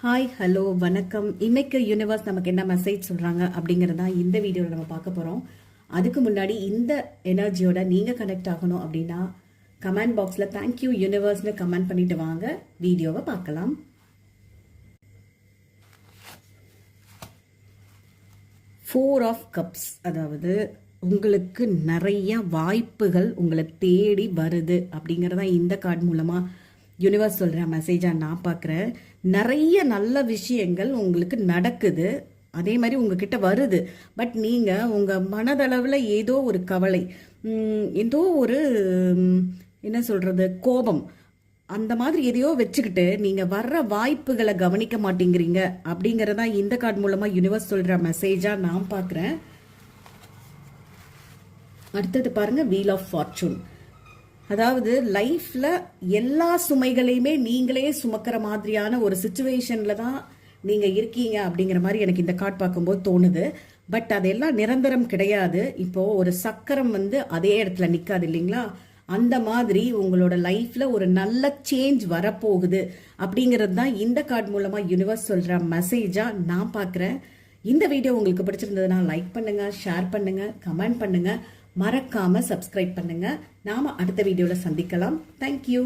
Hi hello வணக்கம். இன்னைக்கு universe நமக்கு என்ன மெசேஜ் சொல்றாங்க அப்படிங்கறத இந்த வீடியோவில் நம்ம பார்க்க போறோம். அதுக்கு முன்னாடி இந்த எனர்ஜியோட நீங்க கனெக்ட் ஆகணும் அப்படின்னா கமெண்ட் பாக்ஸ்ல தேங்க்யூ யூனிவர்ஸ்னு கமெண்ட் பண்ணிட்டு வாங்க. வீடியோவை பார்க்கலாம். ஃபோர் ஆஃப் கப்ஸ், அதாவது உங்களுக்கு நிறைய வாய்ப்புகள் உங்களை தேடி வருது அப்படிங்கறத இந்த கார்டு மூலமா யூனிவர்ஸ் சொல்ற மெசேஜா நான் பார்க்குறேன். நிறைய நல்ல விஷயங்கள் உங்களுக்கு நடக்குது, அதே மாதிரி உங்ககிட்ட வருது. பட் நீங்க உங்க மனதளவில் ஏதோ ஒரு கவலை, ஏதோ ஒரு என்ன சொல்றது, கோபம், அந்த மாதிரி எதையோ வச்சுக்கிட்டு நீங்க வர்ற வாய்ப்புகளை கவனிக்க மாட்டேங்கிறீங்க அப்படிங்கறதா இந்த கார்டு மூலமா யூனிவர்ஸ் சொல்ற மெசேஜா நான் பார்க்குறேன். அடுத்தது பாருங்க, வீல் ஆஃப் ஃபார்ச்சூன். அதாவது லைஃப்ல எல்லா சுமைகளையுமே நீங்களே சுமக்கிற மாதிரியான ஒரு சுச்சுவேஷன்ல தான் நீங்க இருக்கீங்க அப்படிங்கிற மாதிரி எனக்கு இந்த கார்டு பார்க்கும்போது தோணுது. பட் அதெல்லாம் நிரந்தரம் கிடையாது. இப்போ ஒரு சக்கரம் அதே இடத்துல நிக்காது இல்லைங்களா? அந்த மாதிரி உங்களோட லைஃப்ல ஒரு நல்ல சேஞ்ச் வரப்போகுது அப்படிங்கிறது தான் இந்த கார்டு மூலமா யூனிவர்ஸ் சொல்ற மெசேஜா நான் பார்க்குறேன். இந்த வீடியோ உங்களுக்கு பிடிச்சிருந்ததுன்னா லைக் பண்ணுங்க, ஷேர் பண்ணுங்க, கமெண்ட் பண்ணுங்க, மறக்காம சப்ஸ்கிரைப் பண்ணுங்க. நாம அடுத்த வீடியோல சந்திக்கலாம். தேங்க்யூ.